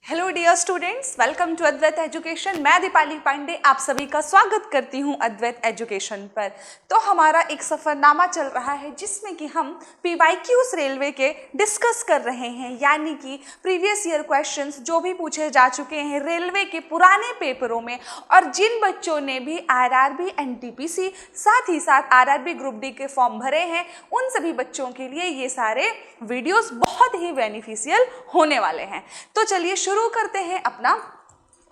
Hello dear students, welcome to Advait Education. मैं दीपाली पांडे आप सभी का स्वागत करती हूं अद्वैत एजुकेशन पर। तो हमारा एक सफ़रनामा चल रहा है जिसमें कि हम पीवाईक्यूज रेलवे के डिस्कस कर रहे हैं, यानी कि प्रीवियस ईयर क्वेश्चंस जो भी पूछे जा चुके हैं रेलवे के पुराने पेपरों में, और जिन बच्चों ने भी आरआरबी एनटीपीसी साथ ही साथ आरआरबी ग्रुप डी के फॉर्म भरे हैं उन सभी बच्चों के लिए ये सारे वीडियोस बहुत ही बेनिफिशियल होने वाले हैं। तो चलिए शुरू करते हैं अपना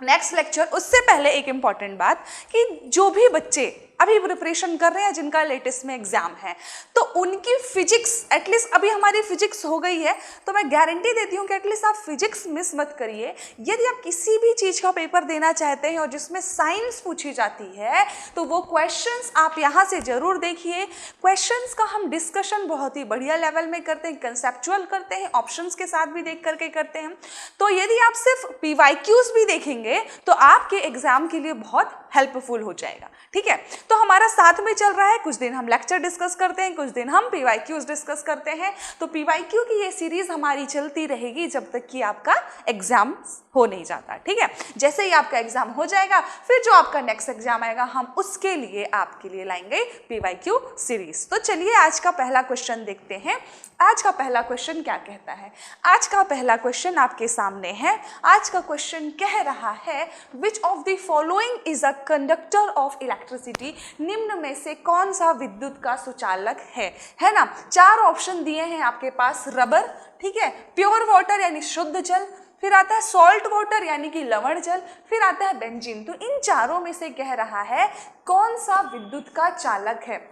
नेक्स्ट लेक्चर। उससे पहले एक इम्पॉर्टेंट बात कि जो भी बच्चे अभी प्रिपरेशन कर रहे हैं जिनका लेटेस्ट में एग्जाम है, तो उनकी फिजिक्स एटलीस्ट अभी हमारी फिजिक्स हो गई है, तो मैं गारंटी देती हूँ कि एटलीस्ट आप फिजिक्स मिस मत करिए। यदि आप किसी भी चीज़ का पेपर देना चाहते हैं और जिसमें साइंस पूछी जाती है तो वो क्वेश्चंस आप यहाँ से ज़रूर देखिए। क्वेश्चंस का हम डिस्कशन बहुत ही बढ़िया लेवल में करते हैं, कंसेप्चुअल करते हैं, ऑप्शंस के साथ भी देख करके करते हैं। तो यदि आप सिर्फ पीवाईक्यूज भी देखेंगे तो आपके एग्जाम के लिए बहुत हेल्पफुल हो जाएगा। ठीक है, तो हमारा साथ में चल रहा है, कुछ दिन हम लेक्चर डिस्कस करते हैं, कुछ दिन हम पीवाईक्यूज डिस्कस करते हैं। तो पीवाईक्यू की ये सीरीज हमारी चलती रहेगी जब तक कि आपका एग्जाम हो नहीं जाता। ठीक है, जैसे ही आपका एग्जाम हो जाएगा फिर जो आपका नेक्स्ट एग्जाम आएगा हम उसके लिए आपके लिए लाएंगे पीवाईक्यू सीरीज। तो चलिए आज का पहला क्वेश्चन देखते हैं। आज का पहला क्वेश्चन क्या कहता है? आज का पहला क्वेश्चन आपके सामने है। आज का क्वेश्चन कह रहा है which of the following is a conductor of electricity. निम्न में से कौन सा विद्युत का सुचालक है ना। चार ऑप्शन दिए हैं आपके पास। रबर, ठीक है, प्योर वाटर यानी शुद्ध जल, फिर आता है सॉल्ट वाटर यानी कि लवण जल, फिर आता है बेंजीन। तो इन चारों में से कह रहा है कौन सा विद्युत का चालक है।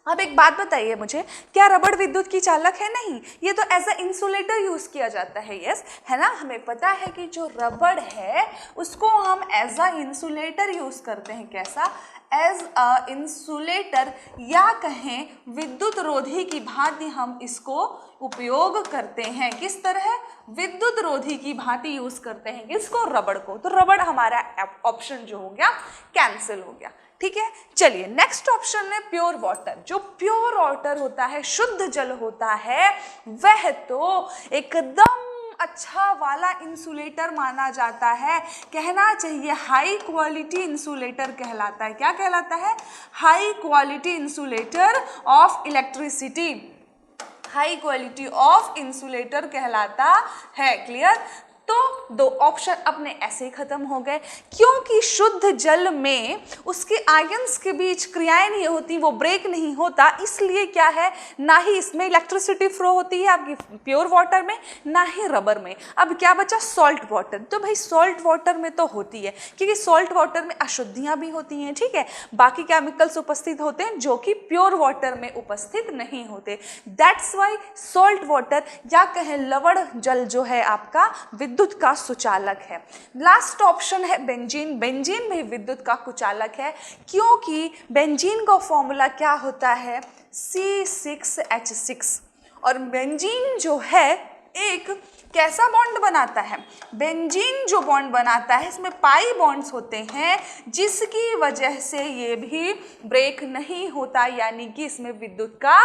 अब एक बात बताइए मुझे, क्या रबड़ विद्युत की चालक है? नहीं, ये तो एज अ इंसुलेटर यूज किया जाता है। यस, है ना, हमें पता है कि जो रबड़ है उसको हम एज अ इंसुलेटर यूज करते हैं। कैसा? एज अ इंसुलेटर, या कहें विद्युत रोधी की भांति हम इसको उपयोग करते हैं। किस तरह? विद्युत रोधी की भांति यूज करते हैं किसको? रबड़ को। तो रबड़ हमारा ऑप्शन जो हो गया कैंसिल हो गया। ठीक है, चलिए नेक्स्ट ऑप्शन है प्योर वाटर। जो प्योर वाटर होता है, शुद्ध जल होता है, वह तो एकदम अच्छा वाला इंसुलेटर माना जाता है। कहना चाहिए हाई क्वालिटी इंसुलेटर कहलाता है। क्या कहलाता है? High quality insulator of electricity. High quality of insulator कहलाता है। क्लियर? तो दो ऑप्शन अपने ऐसे ही खत्म हो गए, क्योंकि शुद्ध जल में उसके आयंस के बीच क्रियाएं नहीं होती, वो ब्रेक नहीं होता, इसलिए क्या है, ना ही इसमें इलेक्ट्रिसिटी फ्लो होती है आपकी प्योर वाटर में, ना ही रबर में। अब क्या बचा? Salt water. तो भाई सॉल्ट वाटर में तो होती है, क्योंकि सॉल्ट वाटर में अशुद्धियां भी होती हैं, ठीक है, बाकी केमिकल्स उपस्थित होते हैं जो कि प्योर वाटर में उपस्थित नहीं होते। दैट्स वाई सॉल्ट वाटर या कहें लवण जल जो है आपका विद्युत का सुचालक है। लास्ट ऑप्शन है बेंजीन। बेंजीन भी विद्युत का कुचालक है, क्योंकि बेंजीन का फॉर्मूला क्या होता है? C6H6। और बेंजीन जो है एक कैसा बॉन्ड बनाता है? बेंजीन जो बॉन्ड बनाता है इसमें पाई बॉन्ड्स होते हैं, जिसकी वजह से ये भी ब्रेक नहीं होता, यानी कि इसमें विद्युत का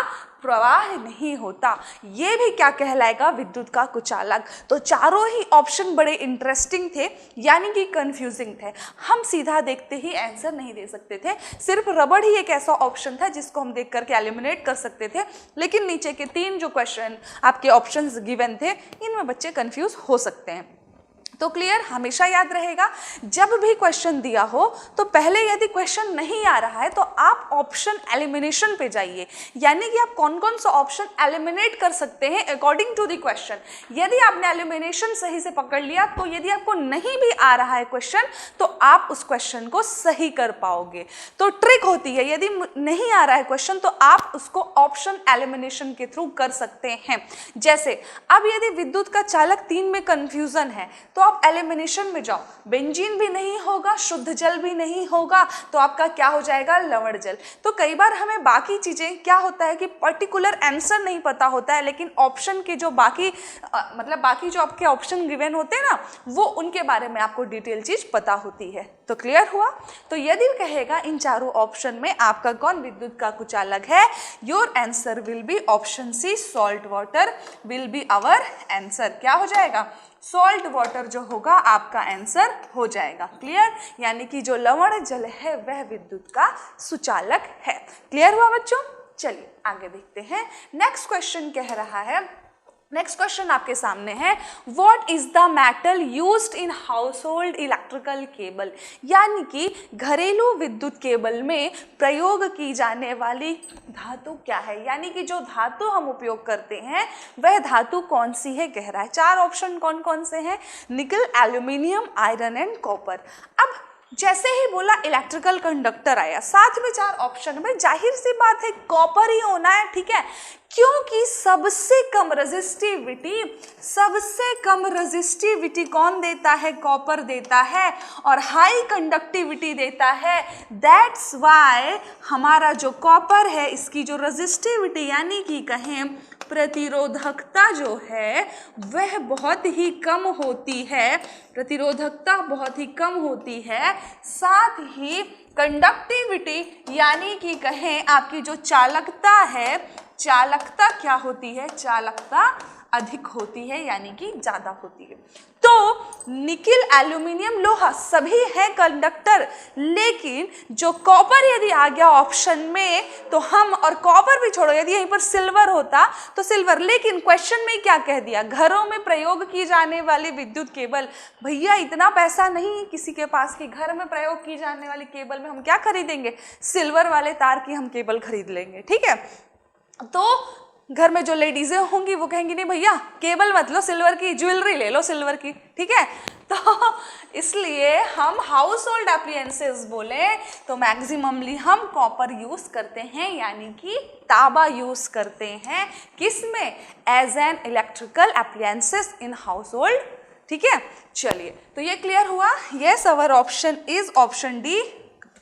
प्रवाह नहीं होता। ये भी क्या कहलाएगा? विद्युत का कुचालक। तो चारों ही ऑप्शन बड़े इंटरेस्टिंग थे, यानी कि कंफ्यूजिंग थे। हम सीधा देखते ही आंसर नहीं दे सकते थे। सिर्फ रबड़ ही एक ऐसा ऑप्शन था जिसको हम देख करके एलिमिनेट कर सकते थे, लेकिन नीचे के तीन जो क्वेश्चन आपके ऑप्शंस गिवन थे इनमें बच्चे कंफ्यूज हो सकते हैं। तो क्लियर? हमेशा याद रहेगा जब भी क्वेश्चन दिया हो तो पहले यदि क्वेश्चन नहीं आ रहा है तो आप ऑप्शन एलिमिनेशन पे जाइए, यानी कि आप कौन कौन सा ऑप्शन एलिमिनेट कर सकते हैं अकॉर्डिंग टू द क्वेश्चन। यदि आपने एलिमिनेशन सही से पकड़ लिया तो यदि आपको नहीं भी आ रहा है क्वेश्चन तो आप उस क्वेश्चन को सही कर पाओगे। तो ट्रिक होती है, यदि नहीं आ रहा है क्वेश्चन तो आप उसको ऑप्शन एलिमिनेशन के थ्रू कर सकते हैं। जैसे अब यदि विद्युत का चालक 3 में कंफ्यूजन है तो आप एलिमिनेशन में जाओ, बेंजीन भी नहीं होगा, शुद्ध जल भी नहीं होगा, तो आपका क्या हो जाएगा? लवण जल। तो कई बार हमें बाकी चीजें क्या होता है कि पर्टिकुलर आंसर नहीं पता होता है, लेकिन ऑप्शन के जो बाकी बाकी जो आपके ऑप्शन गिवन होते हैं ना, वो उनके बारे में आपको डिटेल चीज पता होती है। तो क्लियर हुआ? तो यदि कहेगा इन चारों ऑप्शन में आपका कौन विद्युत का कुचालक है, your answer will be option C, salt water will be our answer. क्या हो जाएगा? सॉल्ट वाटर जो होगा आपका आंसर हो जाएगा। क्लियर? यानी कि जो लवण जल है वह विद्युत का सुचालक है। क्लियर हुआ बच्चों? चलिए आगे देखते हैं। नेक्स्ट क्वेश्चन कह रहा है, नेक्स्ट क्वेश्चन आपके सामने है, what is the metal used in household electrical cable, यानी कि घरेलू विद्युत केबल में प्रयोग की जाने वाली धातु क्या है, यानी कि जो धातु हम उपयोग करते हैं वह धातु कौन सी है कह रहा है। चार ऑप्शन कौन कौन से हैं? निकल, एल्यूमिनियम, आयरन एंड कॉपर। अब जैसे ही बोला इलेक्ट्रिकल कंडक्टर आया, साथ में चार ऑप्शन में, जाहिर सी बात है कॉपर ही होना है। ठीक है, क्योंकि सबसे कम रेजिस्टिविटी कौन देता है? कॉपर देता है, और हाई कंडक्टिविटी देता है। दैट्स वाई हमारा जो कॉपर है इसकी जो रेजिस्टिविटी यानी कि कहें प्रतिरोधकता जो है वह बहुत ही कम होती है, प्रतिरोधकता बहुत ही कम होती है। साथ ही कंडक्टिविटी यानी कि कहें आपकी जो चालकता है, चालकता क्या होती है? चालकता अधिक होती है, यानी कि ज्यादा होती है। तो निकिल, एल्यूमिनियम, लोहा सभी हैं कंडक्टर, लेकिन जो कॉपर यदि आ गया ऑप्शन में तो हम, और कॉपर भी छोड़ो, यदि यहीं पर सिल्वर होता तो सिल्वर, लेकिन क्वेश्चन में क्या कह दिया? घरों में प्रयोग की जाने वाली विद्युत केबल। भैया इतना पैसा नहीं किसी के पास कि घर में प्रयोग की जाने वाली केबल में हम क्या खरीदेंगे? सिल्वर वाले तार की हम केबल खरीद लेंगे। ठीक है, तो घर में जो लेडीजें होंगी वो कहेंगी नहीं भैया केबल मत लो, सिल्वर की ज्वेलरी ले लो सिल्वर की। ठीक है, तो इसलिए हम हाउस होल्ड एप्लियंसेस बोले तो मैक्सिममली हम कॉपर यूज करते हैं, यानी कि तांबा यूज करते हैं। किसमें? As an electrical appliances in household. ठीक है, चलिए तो ये क्लियर हुआ। Yes, our option is option D,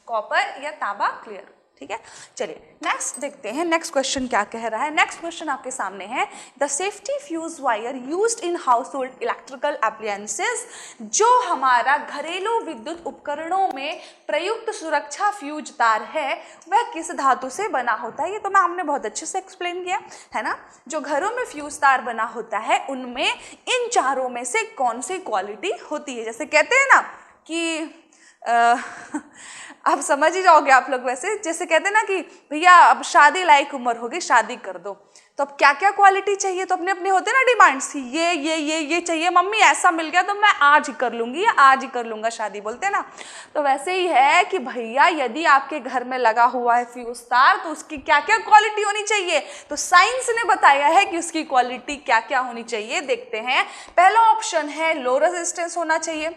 copper या तांबा। क्लियर? ठीक है, चलिए नेक्स्ट देखते हैं। नेक्स्ट क्वेश्चन क्या कह रहा है? नेक्स्ट क्वेश्चन आपके सामने है, the safety fuse wire used in house hold electrical appliances, जो हमारा घरेलू विद्युत उपकरणों में प्रयुक्त सुरक्षा फ्यूज तार है वह किस धातु से बना होता है? ये तो मैं हमने बहुत अच्छे से एक्सप्लेन किया है ना। जो घरों में फ्यूज तार बना होता है उनमें इन चारों में से कौन सी क्वालिटी होती है? जैसे कहते हैं ना कि आप समझ ही जाओगे आप लोग, वैसे जैसे कहते हैं ना कि भैया अब शादी लायक उम्र होगी, शादी कर दो, तो अब क्या क्या क्वालिटी चाहिए? तो अपने अपने होते हैं ना डिमांड्स, ये चाहिए मम्मी, ऐसा मिल गया तो मैं आज ही कर लूंगी या आज ही कर लूंगा शादी, बोलते हैं ना। तो वैसे ही है कि भैया यदि आपके घर में लगा हुआ है फ्यूज तार तो उसकी क्या क्या क्वालिटी होनी चाहिए? तो साइंस ने बताया है कि उसकी क्वालिटी क्या क्या होनी चाहिए। देखते हैं। पहला ऑप्शन है लो रेजिस्टेंस होना चाहिए,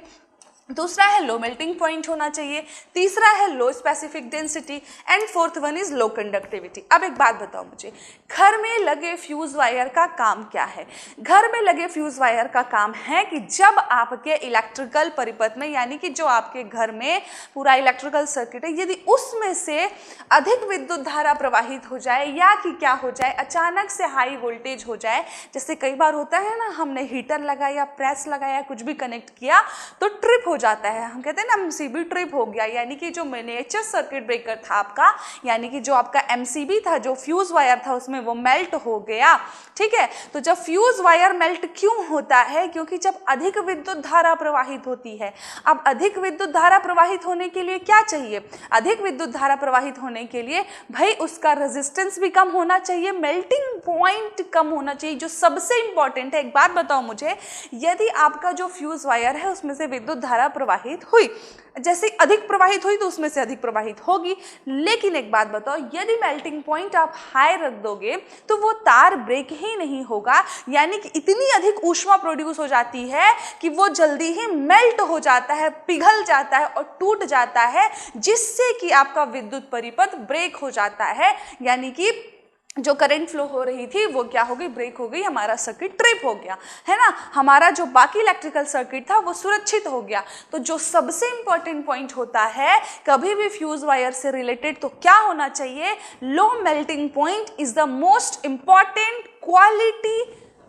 दूसरा है लो मेल्टिंग पॉइंट होना चाहिए, तीसरा है लो specific density, and fourth one is low conductivity. अब एक बात बताओ मुझे, घर में लगे फ्यूज वायर का काम क्या है? घर में लगे फ्यूज वायर का काम है कि जब आपके इलेक्ट्रिकल परिपथ में, यानी कि जो आपके घर में पूरा इलेक्ट्रिकल सर्किट है, यदि उसमें से अधिक विद्युत धारा प्रवाहित हो जाए या कि क्या हो जाए, अचानक से हाई वोल्टेज हो जाए, जैसे कई बार होता है ना, हमने हीटर लगाया, प्रेस लगाया, कुछ भी कनेक्ट किया तो ट्रिप हो जाता है, हम कहते हैं ना एमसीबी ट्रिप हो गया, यानी कि जो मिनिएचर सर्किट ब्रेकर था आपका, यानी कि जो आपका एमसीबी था, जो फ्यूज वायर था उसमें वो मेल्ट हो गया। ठीक है, तो जब फ्यूज वायर मेल्ट क्यों होता है? क्योंकि जब अधिक विद्युत धारा प्रवाहित होती है। अब अधिक विद्युत धारा प्रवाहित होने के लिए क्या चाहिए? अधिक विद्युत धारा प्रवाहित होने के लिए भाई उसका रेजिस्टेंस भी कम होना चाहिए, मेल्टिंग पॉइंट कम होना चाहिए, जो सबसे इंपॉर्टेंट है। एक बात बताओ मुझे, यदि आपका जो फ्यूज वायर है उसमें से विद्युत धारा प्रवाहित हुई, जैसे अधिक प्रवाहित हुई तो उसमें से अधिक प्रवाहित होगी, लेकिन एक बात बताओ, यदि मेल्टिंग पॉइंट आप हाई रख दोगे तो वो तार ब्रेक ही नहीं होगा, यानी कि इतनी अधिक ऊष्मा प्रोड्यूस हो जाती है कि वो जल्दी ही मेल्ट हो जाता है, पिघल जाता है और टूट जाता है, जिससे कि आपका विद्युत परिपथ ब्रेक हो जाता है, यानी कि जो करंट फ्लो हो रही थी वो क्या हो गई? ब्रेक हो गई, हमारा सर्किट ट्रिप हो गया, है ना। हमारा जो बाकी इलेक्ट्रिकल सर्किट था वो सुरक्षित हो गया। तो जो सबसे इंपॉर्टेंट पॉइंट होता है कभी भी फ्यूज वायर से रिलेटेड, तो क्या होना चाहिए? Low melting point is the most important quality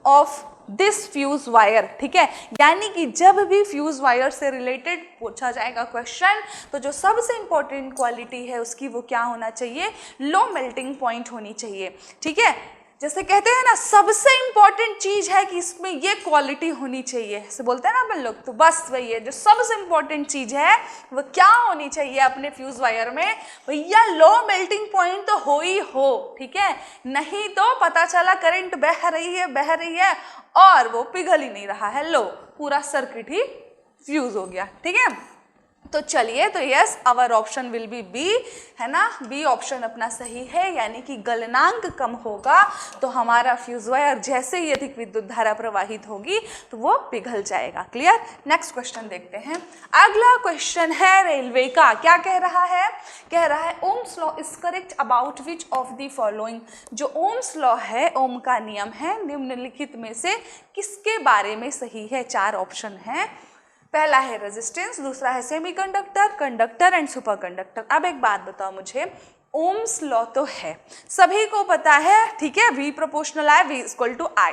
of this fuse wire. ठीक है, यानी कि जब भी फ्यूज वायर से रिलेटेड पूछा जाएगा क्वेश्चन, तो जो सबसे इंपॉर्टेंट क्वालिटी है उसकी वो क्या होना चाहिए? लो मेल्टिंग पॉइंट होनी चाहिए। ठीक है, जैसे कहते हैं ना, सबसे इंपॉर्टेंट चीज है कि इसमें ये क्वालिटी होनी चाहिए, ऐसे बोलते हैं ना अपन लोग, तो बस वही है जो सबसे इंपॉर्टेंट चीज है, वो क्या होनी चाहिए अपने फ्यूज वायर में भैया, लो मेल्टिंग पॉइंट तो हो ही हो, ठीक है, नहीं तो पता चला करंट बह रही है और वो पिघल ही नहीं रहा है, लो पूरा सर्किट ही फ्यूज हो गया, ठीक है। तो चलिए, तो yes our option will be B, है ना, बी ऑप्शन अपना सही है, यानी कि गलनांक कम होगा तो हमारा फ्यूज वायर जैसे ही अधिक विद्युत धारा प्रवाहित होगी तो वो पिघल जाएगा। क्लियर। नेक्स्ट क्वेश्चन देखते हैं। अगला क्वेश्चन है रेलवे का। क्या कह रहा है? कह रहा है Ohm's law is correct about which of the following. जो ओम्स लॉ है, ओम का नियम है, निम्नलिखित में से किसके बारे में सही है? चार ऑप्शन है। पहला है रेजिस्टेंस, दूसरा है semiconductor, conductor and super conductor. अब एक बात बताओ मुझे, ओम्स लॉ तो है, सभी को पता है, ठीक है, V proportional I, V equal to I।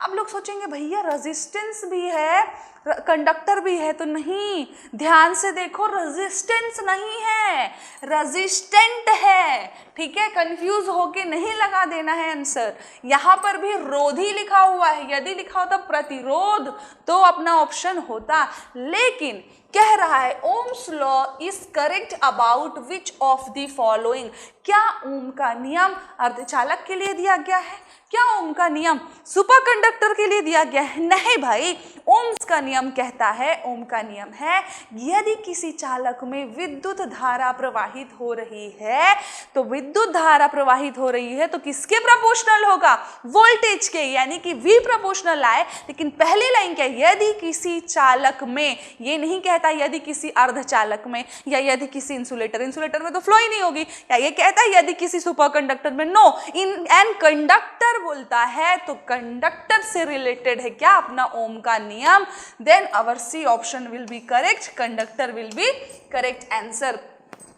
अब लोग सोचेंगे भैया रेजिस्टेंस भी है, कंडक्टर भी है, तो नहीं, ध्यान से देखो, रेजिस्टेंस नहीं है, रेजिस्टेंट है, ठीक है, कंफ्यूज होके नहीं लगा देना है आंसर। यहाँ पर भी रोधी लिखा हुआ है, यदि लिखा होता प्रतिरोध तो अपना ऑप्शन होता, लेकिन कह रहा है Ohm's law is correct about which of the following. क्या ओम का नियम अर्धचालक के लिए दिया गया है? क्या ओम का नियम सुपर कंडक्टर के लिए दिया गया है? नहीं भाई, ओम्स का नियम कहता है, ओम का नियम है, यदि किसी चालक में विद्युत धारा प्रवाहित हो रही है तो विद्युत धारा प्रवाहित हो रही है तो किसके प्रोपोर्शनल होगा? वोल्टेज के, यानी कि V प्रोपोर्शनल आए। लेकिन पहली लाइन क्या है? यदि किसी चालक में, ये नहीं कहता यदि किसी अर्धचालक में या यदि किसी इंसुलेटर में तो फ्लो ही नहीं होगी, या ये कहता है यदि किसी सुपर कंडक्टर में, नो, इन एन कंडक्टर बोलता है तो कंडक्टर से रिलेटेड है क्या अपना ओम का नियम। Then our C option will be correct, conductor will be correct answer.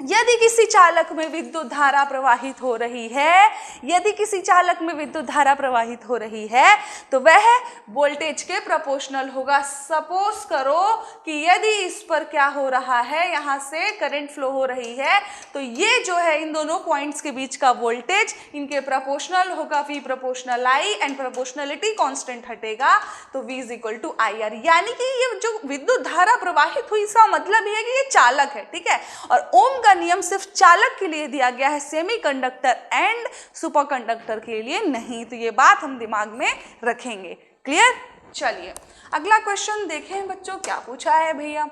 यदि किसी चालक में विद्युत धारा प्रवाहित हो रही है, यदि किसी चालक में विद्युत धारा प्रवाहित हो रही है तो वह वोल्टेज के प्रोपोर्शनल होगा। सपोज करो कि यदि इस पर क्या हो रहा है, यहाँ से करंट फ्लो हो रही है, तो ये जो है इन दोनों पॉइंट्स के बीच का वोल्टेज इनके प्रोपोर्शनल होगा, V proportional I, and proportionality constant हटेगा तो V is equal to IR, यानी कि ये जो विद्युत धारा प्रवाहित हुई इसका मतलब ये है कि ये चालक है, ठीक है। और ओम का नियम सिर्फ चालक के लिए दिया गया है, सेमीकंडक्टर एंड सुपर कंडक्टर के लिए नहीं, तो ये बात हम दिमाग में रखेंगे। क्लियर। चलिए अगला क्वेश्चन देखें बच्चों, क्या पूछा है भैया।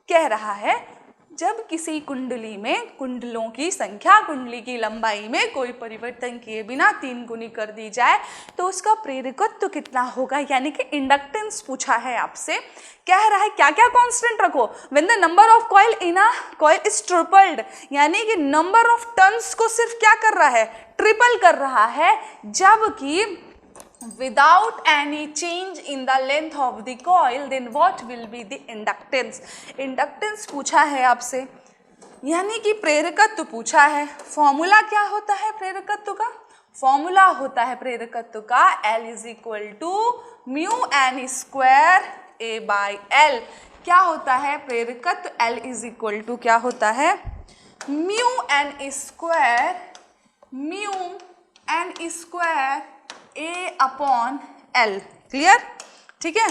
कह रहा है जब किसी कुंडली में कुंडलों की संख्या कुंडली की लंबाई में कोई परिवर्तन किए बिना 3 गुनी कर दी जाए तो उसका प्रेरकत्व कितना होगा, यानी कि इंडक्टेंस पूछा है आपसे। कह रहा है क्या क्या कांस्टेंट रखो, when the number of coil in a coil is tripled, यानी कि नंबर ऑफ टर्न्स को सिर्फ क्या कर रहा है, ट्रिपल कर रहा है, जबकि without any change in the length of the coil, then what will be the inductance। Inductance पूछा है आपसे, यानी कि प्रेरकत्व पूछा है। फॉर्मूला क्या होता है प्रेरकत्व का? फॉर्मूला होता है प्रेरकत्व का L is equal to mu n square A by L। क्या होता है प्रेरकत्व? L इज इक्वल टू क्या होता है, mu n square A upon L। Clear. ठीक है।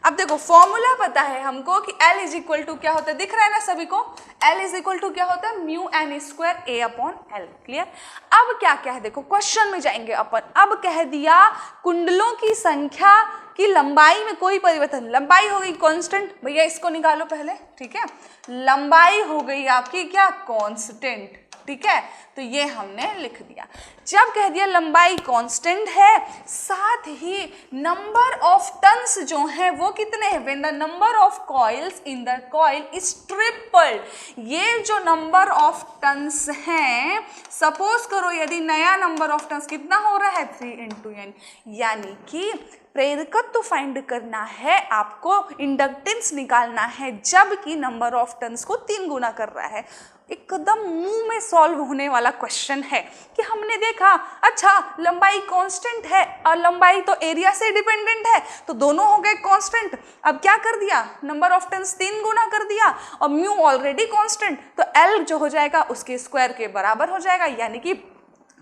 अब देखो फॉर्मूला पता है हमको कि L इज इक्वल टू क्या होता है, दिख रहा है ना सभी को, L इज इक्वल टू क्या होता है, mu n square A upon L। Clear. अब क्या क्या है देखो, क्वेश्चन में जाएंगे अपन। अब कह दिया कुंडलों की संख्या की लंबाई में कोई परिवर्तन, लंबाई हो गई कांस्टेंट, भैया इसको निकालो पहले, ठीक है। लंबाई हो गई आपकी क्या, कांस्टेंट, ठीक है, तो ये हमने लिख दिया। जब कह दिया लंबाई कांस्टेंट है, साथ ही नंबर ऑफ टर्न्स जो हैं वो कितने हैं, when the number of coils in the coil is tripled. ये जो नंबर ऑफ टर्न्स हैं, सपोज करो यदि नया नंबर ऑफ टर्न्स कितना हो रहा है, 3 इंटू n, यानी कि प्रेरकत्व फाइंड करना है आपको, इंडक्टेंस निकालना है, जबकि नंबर ऑफ टर्न्स को 3 गुना कर रहा है। एकदम मुंह में सॉल्व होने वाला क्वेश्चन है कि हमने देखा अच्छा लंबाई कांस्टेंट है और लंबाई तो एरिया से डिपेंडेंट है, तो दोनों हो गए कांस्टेंट। अब क्या कर दिया, नंबर ऑफ टर्न्स 3 गुना कर दिया और म्यू ऑलरेडी कांस्टेंट, तो L जो हो जाएगा उसके स्क्वायर के बराबर हो जाएगा, यानी कि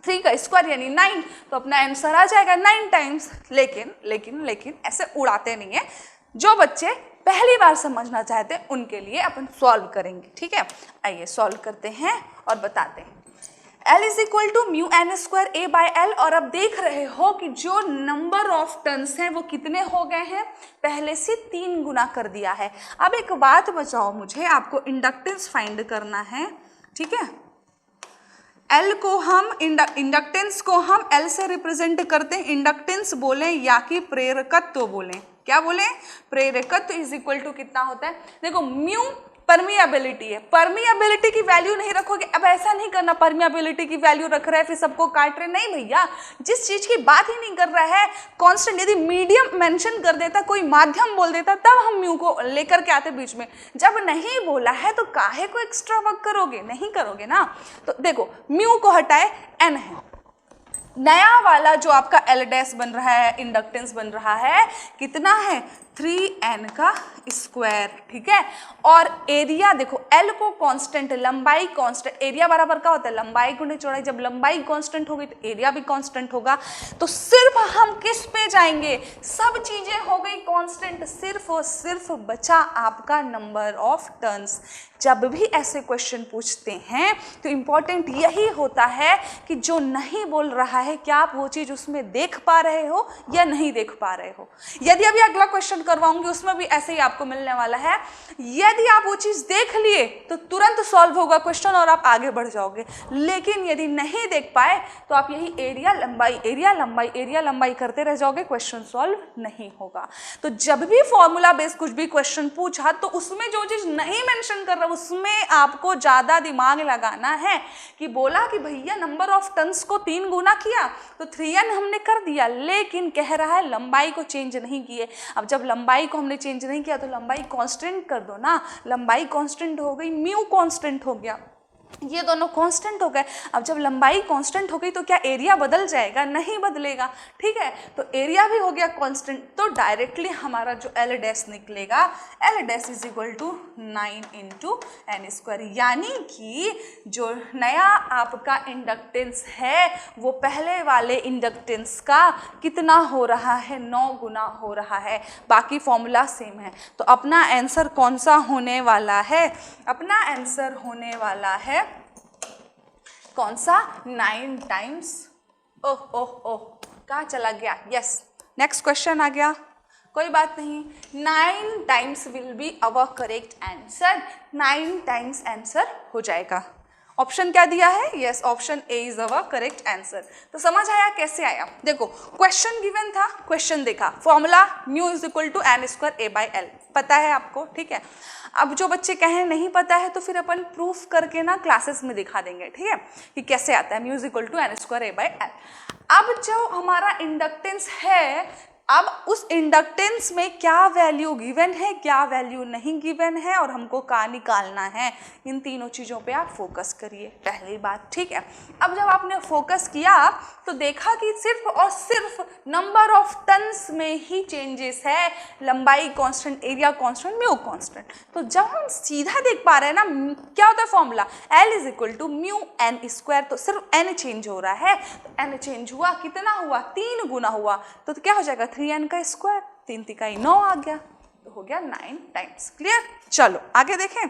3 का स्क्वायर यानी 9, तो अपना आंसर आ जाएगा 9 टाइम्स। लेकिन ऐसे उड़ाते नहीं है। जो बच्चे पहली बार समझना चाहते हैं उनके लिए अपन सॉल्व करेंगे, ठीक है। आइए सॉल्व करते हैं और बताते हैं। L is equal to mu n square A by L, और अब देख रहे हो कि जो नंबर ऑफ टर्न्स हैं वो कितने हो गए हैं, पहले से 3 गुना कर दिया है। अब एक बात बचाओ मुझे, आपको इंडक्टेंस फाइंड करना है, ठीक है। L को हम इंडक्टेंस को हम L से रिप्रेजेंट करते हैं, इंडक्टेंस बोलें या कि प्रेरकत्व बोलें, क्या बोलें, प्रेरकत्व इज इक्वल टू कितना होता है। देखो म्यू परमिएबिलिटी है, परमिएबिलिटी की वैल्यू नहीं रखोगे। अब ऐसा नहीं करना परमिएबिलिटी की वैल्यू रख रहा है फिर सबको काट रहे, नहीं भैया, जिस चीज की बात ही नहीं कर रहा है कांस्टेंट, यदि मीडियम मेंशन कर देता, कोई माध्यम बोल देता, तब हम म्यू को लेकर के आते बीच में। जब नहीं बोला है तो काहे को एक्स्ट्रा वर्क करोगे, नहीं करोगे ना। तो देखो म्यू को हटाए, एन है, नया वाला जो आपका एल डैश बन रहा है, इंडक्टेंस बन रहा है, कितना है 3n का स्क्वायर, ठीक है। और एरिया देखो, एल को कांस्टेंट, लंबाई कांस्टेंट, एरिया बराबर का होता है लंबाई गुणे चौड़ाई। जब लंबाई कांस्टेंट होगी तो एरिया भी कांस्टेंट होगा। तो सिर्फ हम किस पे जाएंगे, सब चीजें हो गई कांस्टेंट, सिर्फ और सिर्फ बचा आपका नंबर ऑफ टर्न्स। जब भी ऐसे क्वेश्चन पूछते हैं तो इम्पॉर्टेंट यही होता है कि जो नहीं बोल रहा है क्या आप वो चीज उसमें देख पा रहे हो या नहीं देख पा रहे हो। यदि अभी अगला क्वेश्चन करवाऊंगी उसमें भी ऐसे ही आपको मिलने वाला है, यदि आप वो चीज देख लिए तो तुरंत सॉल्व होगा क्वेश्चन और आप आगे बढ़ जाओगे। लेकिन यदि नहीं देख पाए तो आप यही एरिया लंबाई एरिया लंबाई एरिया लंबाई करते रह जाओगे, क्वेश्चन सॉल्व नहीं होगा। तो जब भी फॉर्मूला बेस्ड कुछ भी क्वेश्चन पूछा तो उसमें जो चीज नहीं मेंशन कर रहा उसमें आपको ज्यादा दिमाग लगाना है। कि बोला कि भैया नंबर ऑफ टर्न्स को 3 गुना किया तो 3n हमने कर दिया, लेकिन कह रहा है लंबाई को चेंज नहीं किए। अब जब लंबाई को हमने चेंज नहीं किया तो लंबाई कांस्टेंट कर दो ना, लंबाई कांस्टेंट हो गई, म्यू कांस्टेंट हो गया, ये दोनों कांस्टेंट हो गए। अब जब लंबाई कांस्टेंट हो गई तो क्या एरिया बदल जाएगा, नहीं बदलेगा, ठीक है। तो एरिया भी हो गया कांस्टेंट, तो डायरेक्टली हमारा जो एल डैश निकलेगा, L dash is equal to 9 into n square, यानी कि जो नया आपका इंडक्टेंस है वो पहले वाले इंडक्टेंस का कितना हो रहा है, 9 गुना हो रहा है। बाकी फॉर्मूला सेम है। तो अपना आंसर कौन सा होने वाला है, अपना आंसर होने वाला है कौन सा, 9 टाइम्स। ओह ओह ओह, कहाँ चला गया, यस नेक्स्ट क्वेश्चन आ गया, कोई बात नहीं, 9 times will be our correct answer, 9 times answer हो जाएगा। ऑप्शन क्या दिया है, yes option A is our correct answer. तो समझ आया कैसे आया, देखो क्वेश्चन गिवन था, क्वेश्चन देखा, formula mu is equal to n square A by L पता है आपको, ठीक है। अब जो बच्चे कहें नहीं पता है तो फिर अपन प्रूफ करके ना क्लासेस में दिखा देंगे, ठीक है, कि कैसे आता है mu is equal to n square A by L. अब जो हमारा इंडक्टेंस है, अब उस इंडक्टेंस में क्या वैल्यू गिवन है, क्या वैल्यू नहीं गिवन है और हमको क्या निकालना है, इन तीनों चीज़ों पे आप फोकस करिए, पहली बात, ठीक है। अब जब आपने फोकस किया तो देखा कि सिर्फ और सिर्फ नंबर ऑफ टन्स में ही चेंजेस है, लंबाई constant, area constant, mu constant. तो जब हम सीधा देख पा रहे हैं ना, क्या होता है formula, L is equal to mu n square, तो सिर्फ एन चेंज हो रहा है, तो एन चेंज हुआ, कितना हुआ, 3 गुना हुआ, तो क्या हो जाएगा 3n का स्क्वायर, 3 तिकाई 9 आ गया, तो हो गया 9 टाइम्स। क्लियर, चलो आगे देखें,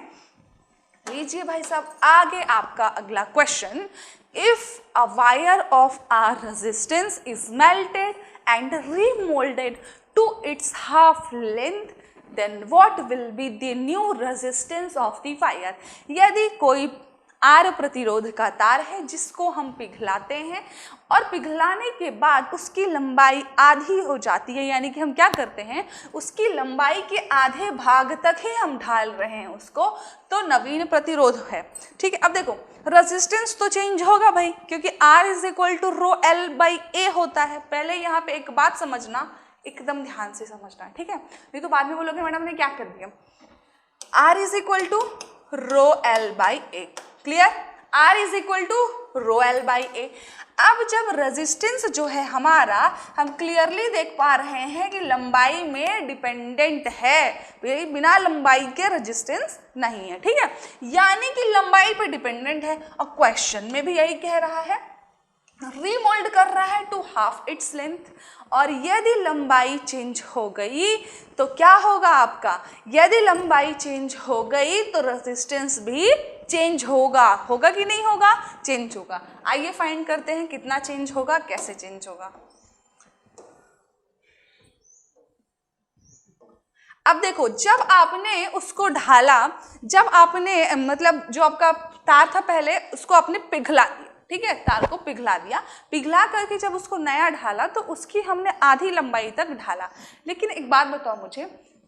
लीजिए भाई साहब आगे आपका अगला question, if a wire of R resistance is melted and remolded to its half length then what will be the new resistance of the wire. यदि कोई आर प्रतिरोध का तार है जिसको हम पिघलाते हैं और पिघलाने के बाद उसकी लंबाई आधी हो जाती है, यानी कि हम क्या करते हैं उसकी लंबाई के आधे भाग तक ही हम ढाल रहे हैं उसको, तो नवीन प्रतिरोध है, ठीक है। अब देखो रेजिस्टेंस तो चेंज होगा भाई, क्योंकि R is equal to rho L by A होता है। पहले यहाँ पे एक बात समझना, एकदम ध्यान से समझना, ठीक है, नहीं तो बाद में बोलोगे मैडम ने क्या कर दिया। R is equal to rho L by A, clear, R is equal to rho L by A. अब जब रेजिस्टेंस जो है हमारा, हम क्लियरली देख पा रहे हैं कि लंबाई में डिपेंडेंट है, बिना लंबाई के रेजिस्टेंस नहीं है, ठीक है, यानी कि लंबाई पे डिपेंडेंट है। और क्वेश्चन में भी यही कह रहा है, रीमोल्ड कर रहा है टू हाफ इट्स लेंथ। और यदि लंबाई चेंज हो गई तो क्या होगा आपका, यदि लंबाई चेंज हो गई तो रेजिस्टेंस भी चेंज होगा। होगा कि नहीं होगा, चेंज होगा। आइए फाइंड करते हैं कितना चेंज होगा, कैसे चेंज होगा। अब देखो, जब आपने उसको ढाला, जब आपने मतलब जो आपका तार था पहले उसको आपने पिघला दिया, ठीक है, तार को पिघला दिया, पिघला करके जब उसको नया ढाला तो उसकी हमने आधी लंबाई तक ढाला। लेकिन एक बात बताओ मुझे,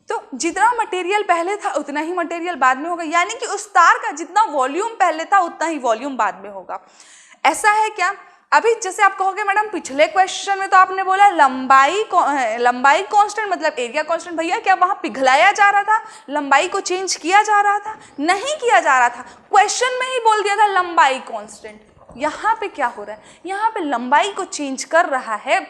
तो जितना मटेरियल पहले था उतना ही मटेरियल बाद में होगा, यानी कि उस तार का जितना वॉल्यूम पहले था उतना ही वॉल्यूम बाद में होगा। ऐसा है क्या? अभी जैसे आप कहोगे मैडम पिछले क्वेश्चन में तो आपने बोला लंबाई कांस्टेंट मतलब एरिया कांस्टेंट। भैया क्या वहां पिघलाया जा रहा था, लंबाई को चेंज किया जा रहा था? नहीं किया जा रहा था, क्वेश्चन में ही बोल दिया था लंबाई कांस्टेंट। यहाँ पे क्या हो रहा है, यहाँ पे लंबाई को चेंज कर रहा है,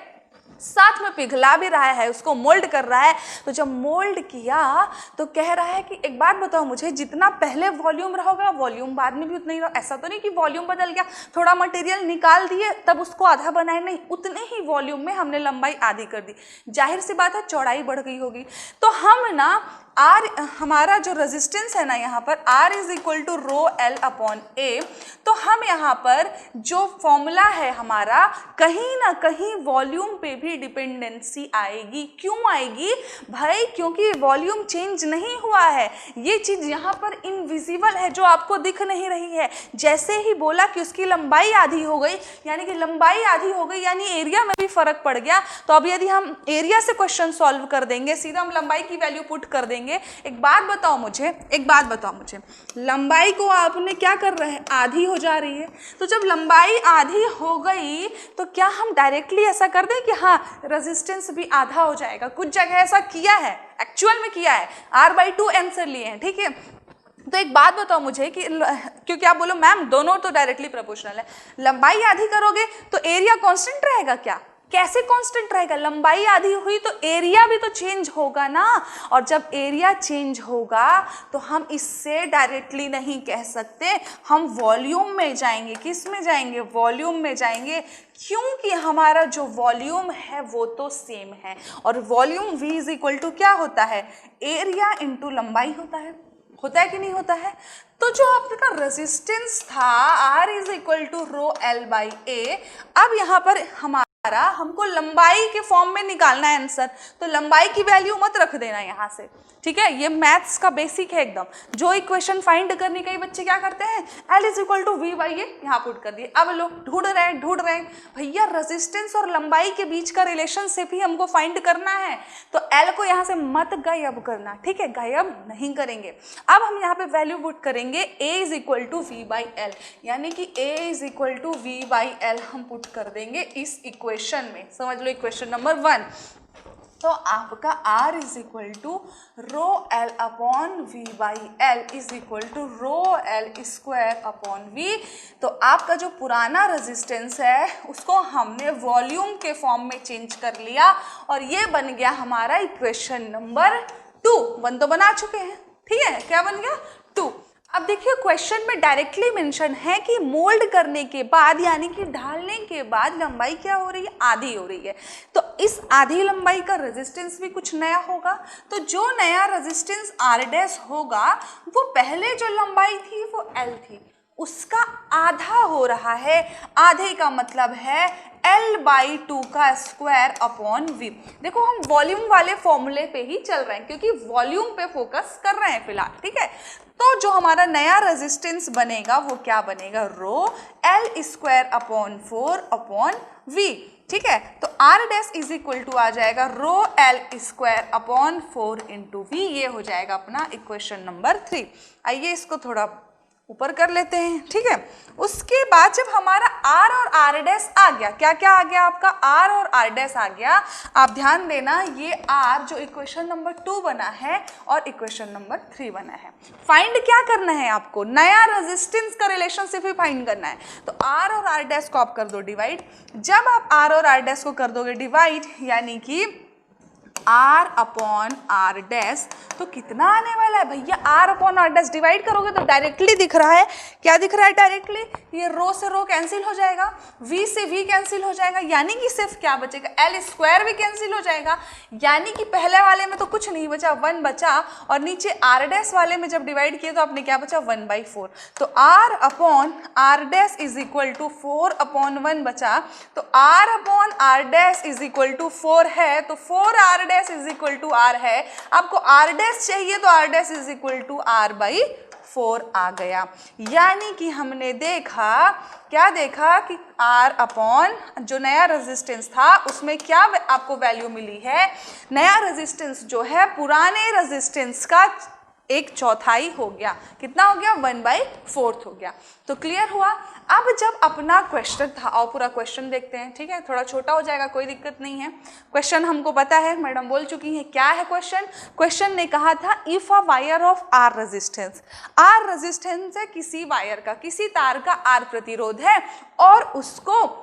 साथ में पिघला भी रहा है, उसको मोल्ड कर रहा है। तो जब मोल्ड किया तो कह रहा है कि एक बात बताओ मुझे, जितना पहले वॉल्यूम रहोगा वॉल्यूम बाद में भी उतना ही रहो। ऐसा तो नहीं कि वॉल्यूम बदल गया, थोड़ा मटेरियल निकाल दिए तब उसको आधा बनाए, नहीं, उतने ही वॉल्यूम में हमने लंबाई आधी कर दी। जाहिर सी बात है चौड़ाई बढ़ गई होगी। तो हम ना आर, हमारा जो रेजिस्टेंस है ना यहाँ पर R is equal to rho L upon A, तो हम यहाँ पर जो फॉर्मूला है हमारा, कहीं ना कहीं वॉल्यूम पे भी डिपेंडेंसी आएगी। क्यों आएगी भाई? क्योंकि वॉल्यूम चेंज नहीं हुआ है, ये चीज़ यहाँ पर इनविजिबल है जो आपको दिख नहीं रही है। जैसे ही बोला कि उसकी लंबाई आधी हो गई, यानी कि लंबाई आधी हो गई यानी एरिया में भी फर्क पड़ गया। तो अब यदि हम एरिया से क्वेश्चन सॉल्व कर देंगे, सीधा हम लंबाई की वैल्यू पुट कर देंगे। एक बात बताओ मुझे, लंबाई को आपने क्या कर रहे हैं, आधी हो जा रही है। तो जब लंबाई आधी हो गई तो क्या हम डायरेक्टली ऐसा कर दें कि हाँ रेजिस्टेंस भी आधा हो जाएगा? कुछ जगह ऐसा किया है, एक्चुअल में किया है, R/2 आंसर लिए हैं, ठीक है। तो एक बात बताओ मुझे कि क्योंकि आप बोलो मैम दोनों तो डायरेक्टली प्रोपोर्शनल है, लंबाई आधी करोगे तो एरिया कांस्टेंट रहेगा क्या? कैसे कांस्टेंट रहेगा? लंबाई आधी हुई तो एरिया भी तो चेंज होगा ना। और जब एरिया चेंज होगा तो हम इससे डायरेक्टली नहीं कह सकते, हम वॉल्यूम में जाएंगे। किस में जाएंगे? वॉल्यूम में जाएंगे, क्योंकि हमारा जो वॉल्यूम है वो तो सेम है। और volume V is equal to क्या होता है? एरिया इंटू लंबाई होता है कि नहीं होता है? तो जो आपका रेजिस्टेंस था R is equal to rho L by A, अब यहाँ पर हमको लंबाई के फॉर्म में निकालना है आंसर, तो लंबाई की वैल्यू मत रख देना यहाँ से, ठीक है। ये मैथ्स का बेसिक है एकदम। जो इक्वेशन फाइंड करने के बच्चे क्या करते हैं, L is equal to V by A यहाँ पुट कर दिए। अब लोग ढूंढ रहे हैं भैया रेजिस्टेंस और लंबाई के बीच का रिलेशनशिप ही हमको फाइंड करना है, तो L को यहाँ से मत गायब करना, ठीक है, गायब नहीं करेंगे। अब हम यहाँ पे वैल्यू पुट करेंगे A is equal to V by L, यानी कि A is equal to V by L हम पुट कर देंगे इस इक्वेशन में। समझ लो इक्वेशन नंबर 1। तो आपका R is equal to rho L upon V by L is equal to rho L square upon V। तो आपका जो पुराना रेजिस्टेंस है उसको हमने वॉल्यूम के फॉर्म में चेंज कर लिया और ये बन गया हमारा इक्वेशन नंबर 2। 1 तो बना चुके हैं, ठीक है, क्या बन गया 2। अब देखिए क्वेश्चन में डायरेक्टली मेंशन है कि मोल्ड करने के बाद यानी कि ढालने के बाद लंबाई क्या हो रही है, आधी हो रही है। तो इस आधी लंबाई का रेजिस्टेंस भी कुछ नया होगा। तो जो नया रेजिस्टेंस R डैश होगा वो पहले जो लंबाई थी वो L थी, उसका आधा हो रहा है। आधे का मतलब है L/2 का स्क्वायर अपॉन V। देखो हम वॉल्यूम वाले फॉर्मूले पे ही चल रहे हैं क्योंकि वॉल्यूम पे फोकस कर रहे हैं फिलहाल, ठीक है। तो जो हमारा नया रेजिस्टेंस बनेगा वो क्या बनेगा, rho L square upon 4 upon V, ठीक है। तो R dash is equal to आ जाएगा rho L square upon 4 into V। ये हो जाएगा अपना इक्वेशन नंबर 3। आइए इसको थोड़ा ऊपर कर लेते हैं, ठीक है। उसके बाद जब हमारा R और R डैश आ गया, क्या क्या आ गया आपका, R और R डैश आ गया। आप ध्यान देना ये R जो इक्वेशन नंबर 2 बना है और इक्वेशन नंबर 3 बना है। फाइंड क्या करना है आपको, नया रेजिस्टेंस का रिलेशनशिप ही फाइंड करना है। तो R और R डैश को आप कर दो डिवाइड। जब आप R और R डैश को कर दोगे डिवाइड यानी कि R अपॉन R डैश, तो कितना आने वाला है भैया, R upon R dash divide करोगे तो डायरेक्टली दिख रहा है, क्या दिख रहा है डायरेक्टली, ये रो से रो कैंसिल हो जाएगा, V से V कैंसिल हो जाएगा, यानी कि सिर्फ क्या बचेगा, L स्क्वायर भी कैंसिल हो जाएगा, यानी कि पहले वाले में तो कुछ नहीं बचा, 1 बचा, और नीचे R डैश वाले में जब डिवाइड किया तो आपने क्या बचा 1/4, तो R upon R dash is equal to 4 upon 1 बचा, तो R upon R dash is equal to 4 है, तो 4R dash is equal to R है, आपको R डैश चाहिए तो R dash is equal to R/4 आ गया, यानी कि हमने देखा, क्या देखा कि R अपॉन जो नया रेजिस्टेंस था उसमें क्या आपको वैल्यू मिली है, नया रेजिस्टेंस जो है पुराने रेजिस्टेंस का 1/4 हो गया, कितना हो गया 1/4 हो गया, तो क्लियर हुआ। अब जब अपना क्वेश्चन था, और पूरा क्वेश्चन देखते हैं, ठीक है, थोड़ा छोटा हो जाएगा, कोई दिक्कत नहीं है, क्वेश्चन हमको पता है, मैडम बोल चुकी हैं क्या है क्वेश्चन, क्वेश्चन ने कहा था if a wire of R resistance, R resistance है किसी वायर का, किसी तार का आर प्रतिरोध है, और उसको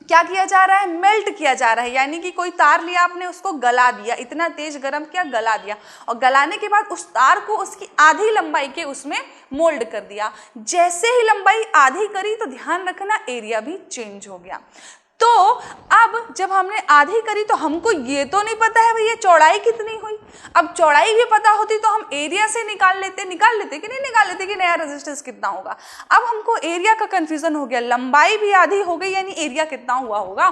क्या किया जा रहा है, मेल्ट किया जा रहा है, यानी कि कोई तार लिया आपने, उसको गला दिया, इतना तेज गर्म किया, गला दिया, और गलाने के बाद उस तार को उसकी आधी लंबाई के उसमें मोल्ड कर दिया, जैसे ही लंबाई आधी करी तो ध्यान रखना एरिया भी चेंज हो गया। तो अब जब हमने आधी करी तो हमको ये तो नहीं पता है भैया चौड़ाई कितनी हुई, अब चौड़ाई भी पता होती तो हम एरिया से निकाल लेते कि नहीं निकाल लेते कि नया रेजिस्टेंस कितना होगा, अब हमको एरिया का कंफ्यूजन हो गया, लंबाई भी आधी हो गई यानी एरिया कितना हुआ होगा,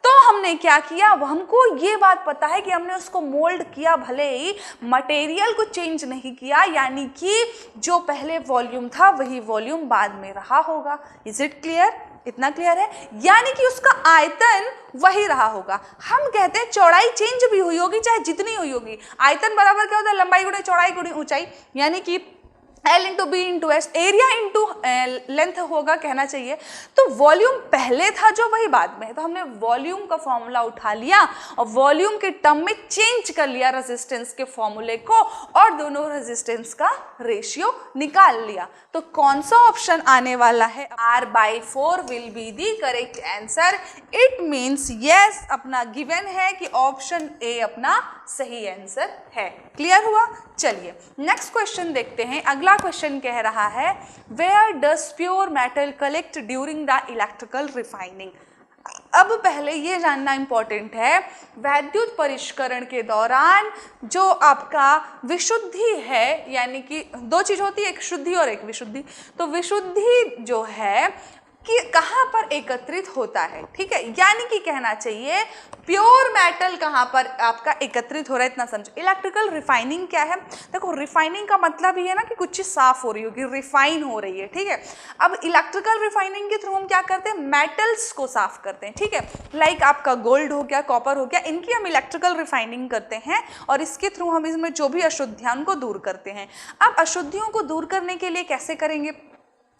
तो हमने क्या किया, हमको ये बात पता है कि हमने उसको मोल्ड किया, भले ही मटेरियल को चेंज नहीं किया, यानी कि जो पहले वॉल्यूम था वही वॉल्यूम बाद में रहा होगा, इज इट क्लियर, इतना क्लियर है, यानी कि उसका आयतन वही रहा होगा। हम कहते हैं चौड़ाई चेंज भी हुई होगी चाहे जितनी हुई होगी, आयतन बराबर क्या होता है, लंबाई गुणे चौड़ाई गुणे ऊंचाई, यानी कि L into B into S, area into length होगा कहना चाहिए, तो वॉल्यूम पहले था जो वही बाद में है, तो हमने वॉल्यूम का फॉर्मूला उठा लिया और वॉल्यूम के टर्म में चेंज कर लिया रेजिस्टेंस के फॉर्मूले को, और दोनों रेजिस्टेंस का रेशियो निकाल लिया, तो कौन सा ऑप्शन आने वाला है, R/4 will be the correct answer, it means yes अपना गिवन है कि ऑप्शन ए अपना सही आंसर है, क्लियर हुआ। चलिए नेक्स्ट क्वेश्चन देखते हैं, अगला क्वेश्चन कह रहा है where does pure metal collect during the electrical refining. अब पहले ये जानना इंपॉर्टेंट है, वैद्युत परिष्करण के दौरान जो आपका विशुद्धि है, यानी कि दो चीज होती है, एक शुद्धि और एक विशुद्धि, तो विशुद्धि जो है कि कहाँ पर एकत्रित होता है, ठीक है, यानी कि कहना चाहिए प्योर मेटल कहाँ पर आपका एकत्रित हो रहा है, इतना समझो। इलेक्ट्रिकल रिफाइनिंग क्या है, देखो रिफाइनिंग का मतलब ही है ना कि कुछ चीज़ साफ हो रही होगी, रिफाइन हो रही है, ठीक है। अब इलेक्ट्रिकल रिफाइनिंग के थ्रू हम क्या करते हैं, मेटल्स को साफ करते हैं, ठीक है, लाइक आपका गोल्ड हो गया, कॉपर हो गया, इनकी हम इलेक्ट्रिकल रिफाइनिंग करते हैं, और इसके थ्रू हम इसमें जो भी अशुद्धियां उनको दूर करते हैं। अब अशुद्धियों को दूर करने के लिए कैसे करेंगे,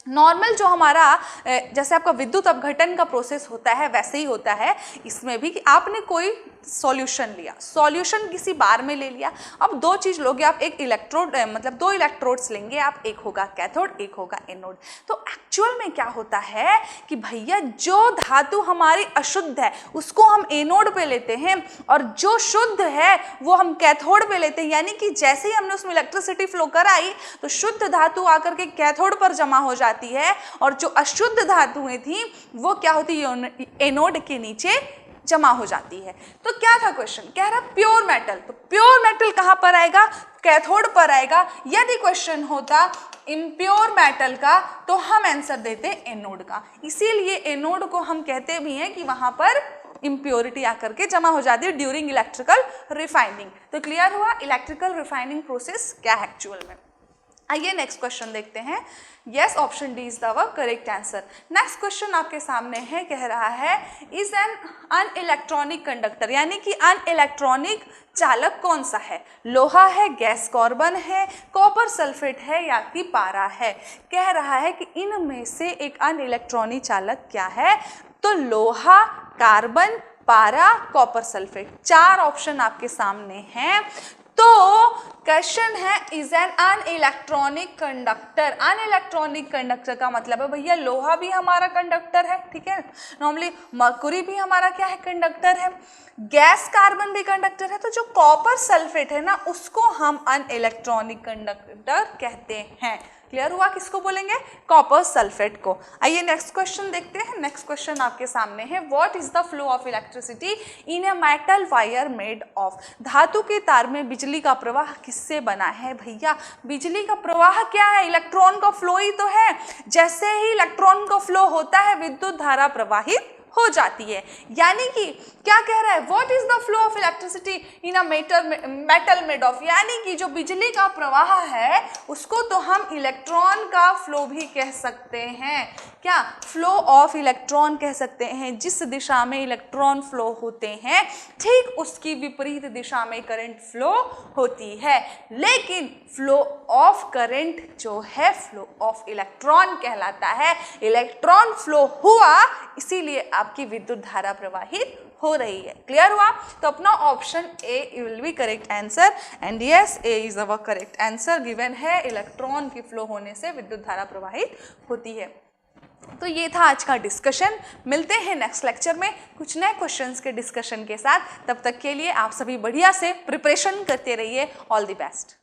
नॉर्मल जो हमारा जैसे आपका विद्युत अपघटन का प्रोसेस होता है वैसे ही होता है इसमें भी, कि आपने कोई सॉल्यूशन लिया, सॉल्यूशन किसी बार में ले लिया, अब दो चीज़ लोगे आप, एक इलेक्ट्रोड मतलब दो इलेक्ट्रोड्स लेंगे आप, एक होगा कैथोड एक होगा एनोड, तो एक्चुअल में क्या होता है कि भैया जो धातु हमारी अशुद्ध है उसको हम एनोड पे लेते हैं, और जो शुद्ध है वो हम कैथोड पे लेते हैं, यानी कि जैसे ही हमने उसमें इलेक्ट्रिसिटी फ्लो कराई तो शुद्ध धातु आकर के कैथोड पर जमा हो जाती है, और जो अशुद्ध धातुएं थी वो क्या होती है, एनोड के नीचे जमा हो जाती है। तो क्या था क्वेश्चन, कह रहा प्योर मेटल, तो प्योर मेटल कहां पर आएगा, कैथोड पर आएगा। यदि क्वेश्चन होता इम्प्योर मेटल का तो हम आंसर देते एनोड का, इसीलिए एनोड को हम कहते भी हैं कि वहां पर इम्प्योरिटी आकर के जमा हो जाती है ड्यूरिंग इलेक्ट्रिकल रिफाइनिंग। तो क्लियर हुआ इलेक्ट्रिकल रिफाइनिंग प्रोसेस क्या है एक्चुअल में। आइए नेक्स्ट क्वेश्चन देखते हैं। Yes option D is the correct answer. Next question आपके सामने है, कह रहा है इज एन अनइलेक्ट्रॉनिक कंडक्टर, यानी कि अनइलेक्ट्रॉनिक चालक कौन सा है, लोहा है, गैस कार्बन है, कॉपर सल्फेट है या कि पारा है। कह रहा है कि इनमें से एक अनइलेक्ट्रॉनिक चालक क्या है, तो लोहा, कार्बन, पारा, कॉपर सल्फेट, चार ऑप्शन आपके सामने हैं। तो क्वेश्चन है इज एन अनइलेक्ट्रॉनिक कंडक्टर। अनइलेक्ट्रॉनिक कंडक्टर का मतलब है भैया लोहा भी हमारा कंडक्टर है, ठीक है, नॉर्मली मरकुरी भी हमारा क्या है, कंडक्टर है, गैस कार्बन भी कंडक्टर है। तो जो कॉपर सल्फेट है ना उसको हम अनइलेक्ट्रॉनिक कंडक्टर कहते हैं। क्लियर हुआ, किसको बोलेंगे, कॉपर सल्फेट को। आइए नेक्स्ट क्वेश्चन देखते हैं। नेक्स्ट क्वेश्चन आपके सामने है, what is the flow of electricity in a metal wire made of. धातु के तार में बिजली का प्रवाह किससे बना है भैया। बिजली का प्रवाह क्या है, इलेक्ट्रॉन का फ्लो ही तो है। जैसे ही इलेक्ट्रॉन का फ्लो होता है विद्युत धारा प्रवाहित हो जाती है। यानी कि क्या कह रहा है, what is the flow of electricity in a metal made of, यानी कि जो बिजली का प्रवाह है उसको तो हम इलेक्ट्रॉन का फ्लो भी कह सकते हैं। क्या, फ्लो ऑफ इलेक्ट्रॉन कह सकते हैं। जिस दिशा में इलेक्ट्रॉन फ्लो होते हैं ठीक उसकी विपरीत दिशा में करंट फ्लो होती है। लेकिन फ्लो ऑफ करंट जो है फ्लो ऑफ इलेक्ट्रॉन कहलाता है। इलेक्ट्रॉन फ्लो हुआ इसीलिए आपकी विद्युत धारा प्रवाहित हो रही है। क्लियर हुआ, तो अपना option A will be correct answer and yes A is our correct answer. Given है इलेक्ट्रॉन की फ्लो होने से विद्युत धारा प्रवाहित होती है। तो ये था आज का डिस्कशन। मिलते हैं नेक्स्ट लेक्चर में कुछ नए क्वेश्चंस के डिस्कशन के साथ। तब तक के लिए आप सभी बढ़िया से प्रिपरेशन करते रहिए। All the best.